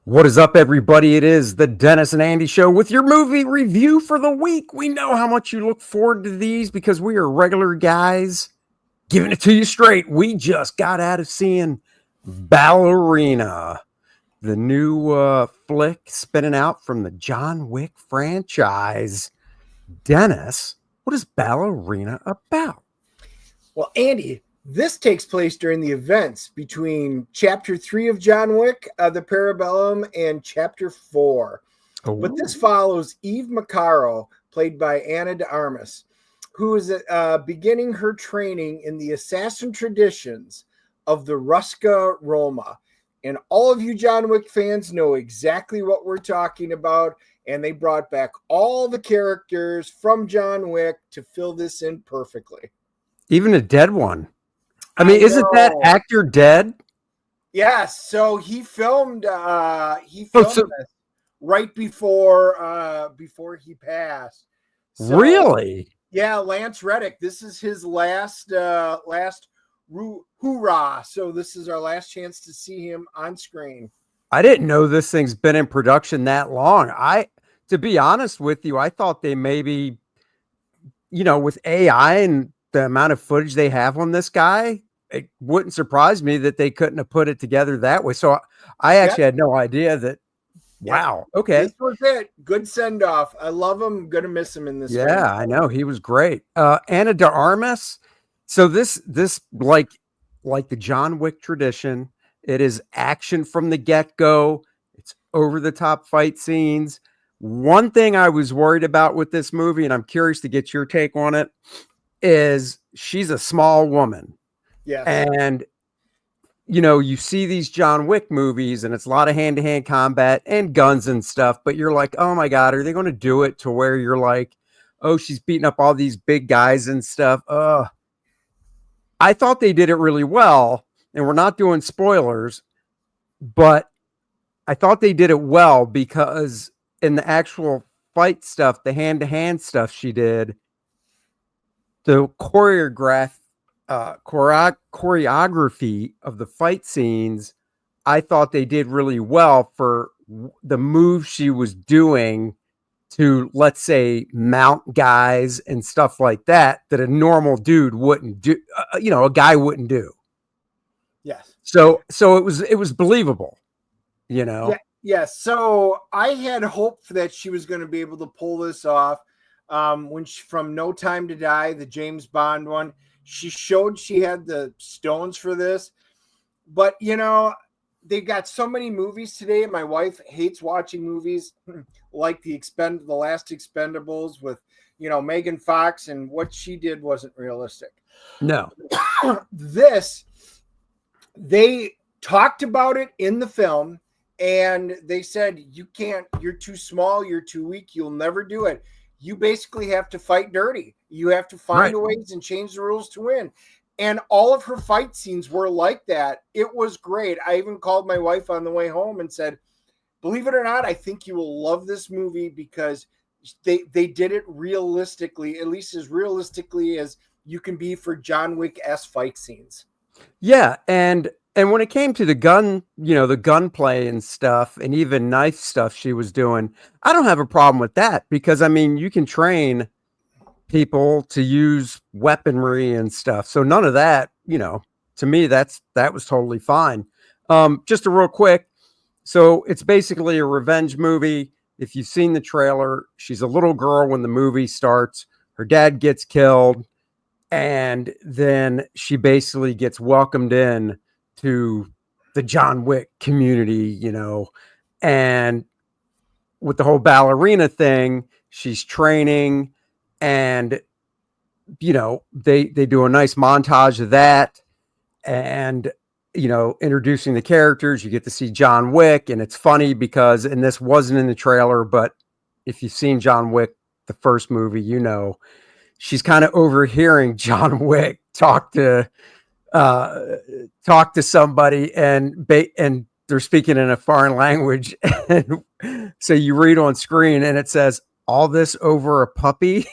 What is up, everybody? It is the Dennis and Andy Show with your movie review for the week. We know how much you look forward to these because we are regular guys giving it to you straight. We just got out of seeing Ballerina, the new flick spinning out from the John Wick franchise. Dennis, what is Ballerina about? Well, Andy, this takes place during the events between Chapter 3 of John Wick, the Parabellum, and Chapter 4. Oh. But this follows Eve Macaro, played by Ana de Armas, who is beginning her training in the assassin traditions of the Ruska Roma. And all of you John Wick fans know exactly what we're talking about, and they brought back all the characters from John Wick to fill this in perfectly. Even a dead one. I mean, isn't that actor dead? Yes. So he filmed this right before he passed. So, really? Yeah, Lance Reddick. This is his last hoorah. So this is our last chance to see him on screen. I didn't know this thing's been in production that long. To be honest with you, I thought they maybe, with AI and the amount of footage they have on this guy, it wouldn't surprise me that they couldn't have put it together that way. So I actually had no idea that. Wow. Okay. This was it. Good send off. I love him. Gonna miss him in this. Yeah, I know. He was great. Ana de Armas. So this like the John Wick tradition, it is action from the get-go. It's over the top fight scenes. One thing I was worried about with this movie, and I'm curious to get your take on it, is she's a small woman. Yes. And, you see these John Wick movies and it's a lot of hand-to-hand combat and guns and stuff, but you're like, oh my God, are they going to do it to where you're like, oh, she's beating up all these big guys and stuff? I thought they did it really well, and we're not doing spoilers, but I thought they did it well because in the actual fight stuff, the hand-to-hand stuff she did, the choreography of the fight scenes, I thought they did really well for the move she was doing to, let's say, mount guys and stuff like that a normal dude wouldn't do, a guy wouldn't do. Yes. So it was believable, Yeah. Yes. So I had hope that she was going to be able to pull this off. From No Time to Die, the James Bond one, she showed she had the stones for this. But, they got so many movies today. My wife hates watching movies like the last Expendables with, Megan Fox, and what she did wasn't realistic. No. They talked about it in the film, and they said, you can't, you're too small, you're too weak, you'll never do it. You basically have to fight dirty. You have to find ways and change the rules to win. And all of her fight scenes were like that. It was great. I even called my wife on the way home and said, believe it or not, I think you will love this movie because they did it realistically, at least as realistically as you can be for John Wick-esque fight scenes. Yeah, and when it came to the gun, the gunplay and stuff, and even knife stuff she was doing, I don't have a problem with that because, you can train people to use weaponry and stuff. So none of that, to me, that was totally fine. Just a real quick. So it's basically a revenge movie. If you've seen the trailer, she's a little girl when the movie starts. Her dad gets killed, and then she basically gets welcomed in to the John Wick community, and with the whole ballerina thing, she's training, and they do a nice montage of that, and introducing the characters. You get to see John Wick, and it's funny because, and this wasn't in the trailer, but if you've seen John Wick, the first movie, she's kind of overhearing John Wick talk to somebody, and they're speaking in a foreign language. And so you read on screen and it says, all this over a puppy.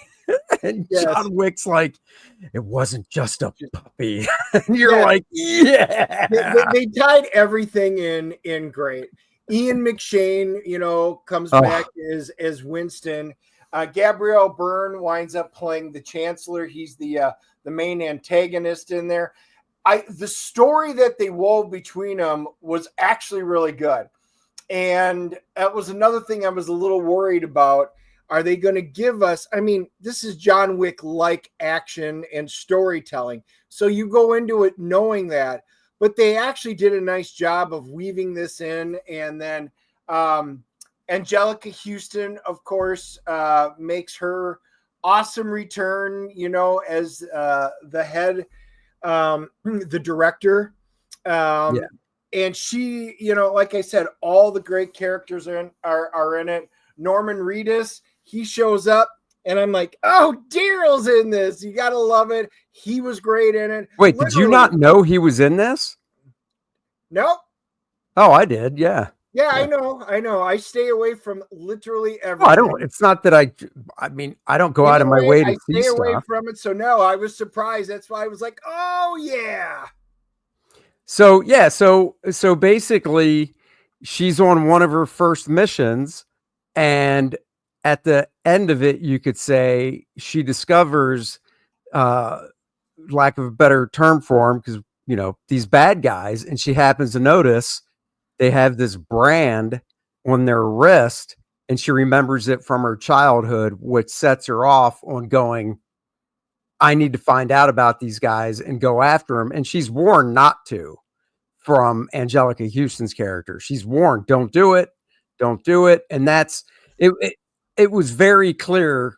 And yes. John Wick's like, it wasn't just a puppy. And you're like, yeah. They tied everything in great. Ian McShane, comes Oh, back as Winston. Gabriel Byrne winds up playing the Chancellor. He's the main antagonist in there. The story that they wove between them was actually really good. And that was another thing I was a little worried about. Are they going to give us? I mean, this is John Wick like action and storytelling. So you go into it knowing that, but they actually did a nice job of weaving this in. And then Angelica Houston, of course, makes her awesome return, as the head, the director. yeah. And she, like I said, all the great characters are in it. Norman Reedus, he shows up, and I'm like, oh, Daryl's in this. You gotta love it. He was great in it. Wait, did you Literally, not know he was in this? nope. Oh, I did. Yeah. Yeah, Yeah. I know. I stay away from literally Oh, I don't. everything. It's not that I mean, I don't go out of my Anyway, way to I see stay away stuff. from it. So no, I was surprised. That's why I was like, oh yeah. So yeah, so basically, she's on one of her first missions, and at the end of it, you could say she discovers, uh, lack of a better term for them, because these bad guys, and she happens to notice they have this brand on their wrist, and she remembers it from her childhood, which sets her off on going, I need to find out about these guys and go after them. And she's warned not to from Angelica Houston's character. She's warned, don't do it, don't do it. And that's it. It was very clear.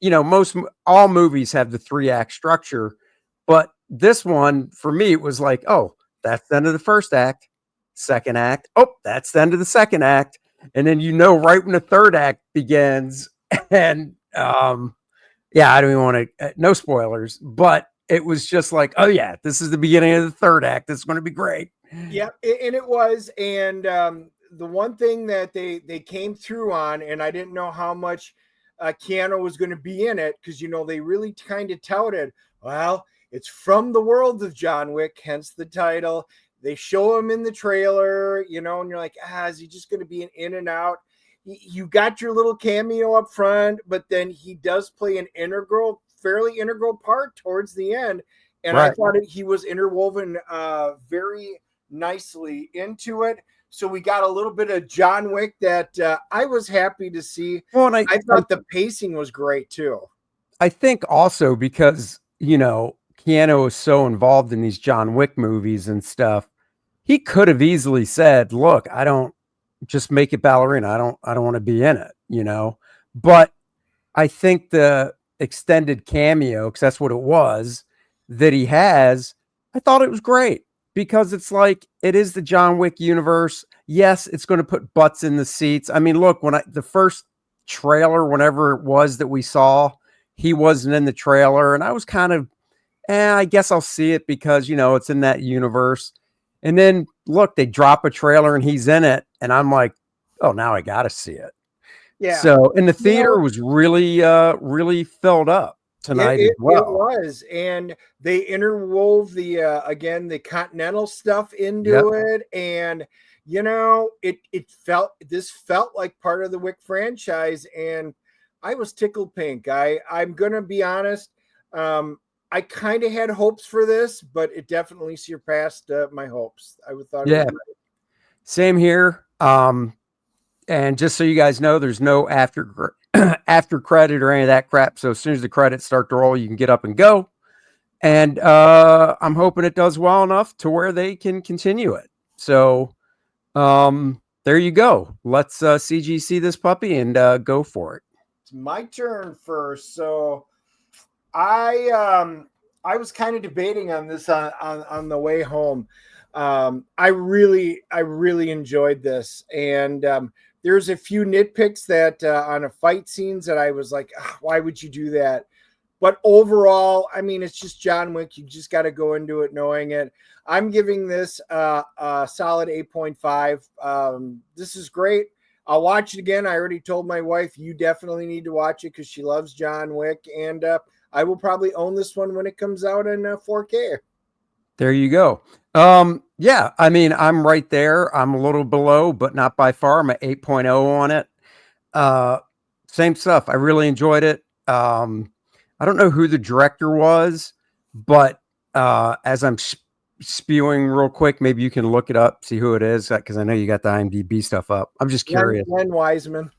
Most all movies have the 3-act structure, but this one for me, it was like, oh, that's the end of the first act, second act. Oh, that's the end of the second act. And then right when the third act begins. And yeah, I don't even want to, no spoilers, but it was just like, oh yeah, this is the beginning of the third act. It's going to be great. Yeah, and it was. And the one thing that they came through on, and I didn't know how much Keanu was going to be in it, because they really kind of touted, well, it's from the world of John Wick, hence the title. They show him in the trailer, and you're like, is he just going to be an in and out? You got your little cameo up front, but then he does play an fairly integral part towards the end. And Right. I thought he was interwoven very nicely into it. So we got a little bit of John Wick that I was happy to see. Well, and I thought the pacing was great too. I think also because, Keanu is so involved in these John Wick movies and stuff, he could have easily said, look, I don't just make it Ballerina. I don't want to be in it, but I think the extended cameo, because that's what it was, that he has, I thought it was great, because it's like, it is the John Wick universe. Yes, it's going to put butts in the seats. I mean, look, when the first trailer, whenever it was that we saw, he wasn't in the trailer, and I was kind of, I guess I'll see it because, it's in that universe. And then look, they drop a trailer and he's in it, and I'm like, oh, now I got to see it. Yeah. So, and the theater was really, really filled up tonight as well. It was, and they interwove again the Continental stuff into it, and this felt like part of the Wick franchise, and I was tickled pink. I'm gonna be honest, I kind of had hopes for this, but it definitely surpassed my hopes. I thought, yeah, same here. And just so you guys know, there's no after credit or any of that crap. So as soon as the credits start to roll, you can get up and go. And I'm hoping it does well enough to where they can continue it. So there you go. Let's CGC this puppy and go for it. It's my turn first. So I was kind of debating on this on the way home. I really enjoyed this, and there's a few nitpicks that on a fight scenes that I was like, why would you do that? But overall, I mean, it's just John Wick. You just got to go into it knowing it. I'm giving this a solid 8.5. This is great. I'll watch it again. I already told my wife, you definitely need to watch it because she loves John Wick. And I will probably own this one when it comes out in 4K. There you go. Yeah, I mean, I'm right there. I'm a little below, but not by far. I'm at 8.0 on it. Uh, Same stuff. I really enjoyed it. I don't know who the director was, but as I'm spewing real quick, maybe you can look it up, see who it is, because I know you got the IMDb stuff up. I'm just curious. Len Wiseman.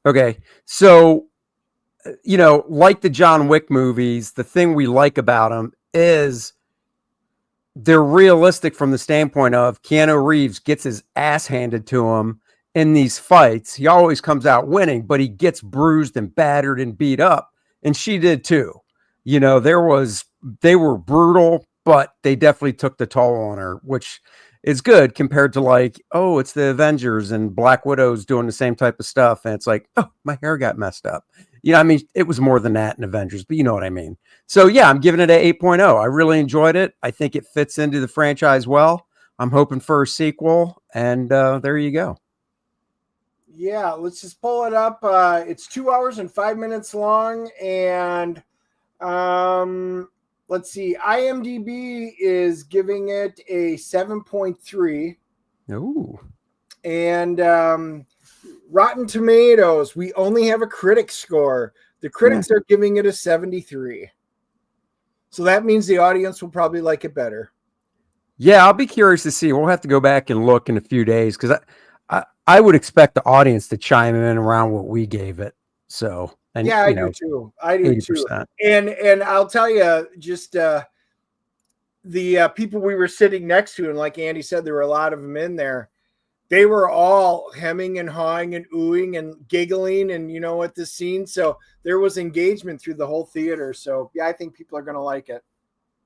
Okay, so like the John Wick movies, the thing we like about them is they're realistic from the standpoint of Keanu Reeves gets his ass handed to him in these fights. He always comes out winning, but he gets bruised and battered and beat up. And she did too. They were brutal, but they definitely took the toll on her, which is good compared to like, oh, it's the Avengers and Black Widow's doing the same type of stuff. And it's like, oh, my hair got messed up. I mean, it was more than that in Avengers, but you know what I mean. So yeah, I'm giving it an 8.0. I really enjoyed it. I think it fits into the franchise well. I'm hoping for a sequel, and there you go. Yeah, let's just pull it up. It's 2 hours and 5 minutes long, and let's see. IMDb is giving it a 7.3. Ooh. And Rotten Tomatoes, we only have a critic score. The critics are giving it a 73. So that means the audience will probably like it better. Yeah, I'll be curious to see. We'll have to go back and look in a few days because I would expect the audience to chime in around what we gave it. So, and yeah, I do too. I do 80%. Too. And I'll tell you, just the people we were sitting next to, and like Andy said, there were a lot of them in there. They were all hemming and hawing and oohing and giggling and, at the scene. So there was engagement through the whole theater. So, yeah, I think people are going to like it.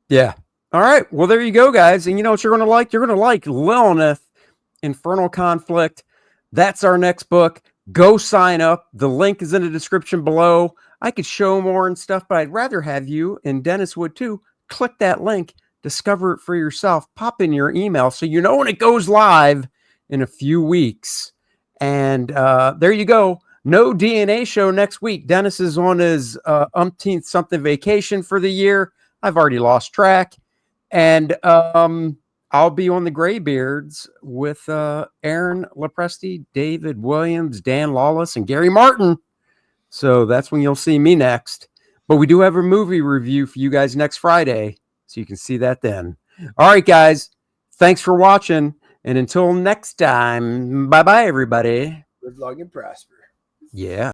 Yeah. All right. Well, there you go, guys. And you know what you're going to like? You're going to like Lilineth, Infernal Conflict. That's our next book. Go sign up. The link is in the description below. I could show more and stuff, but I'd rather have you, and Dennis would too, click that link, discover it for yourself, pop in your email so you know when it goes live in a few weeks. And there you go. No DNA show next week. Dennis is on his umpteenth something vacation for the year. I've already lost track. And I'll be on the Graybeards with Aaron Lepresti, David Williams, Dan Lawless, and Gary Martin. So that's when you'll see me next. But we do have a movie review for you guys next Friday, so you can see that then. All right, guys. Thanks for watching. And until next time, bye-bye, everybody. Live long and prosper. Yeah.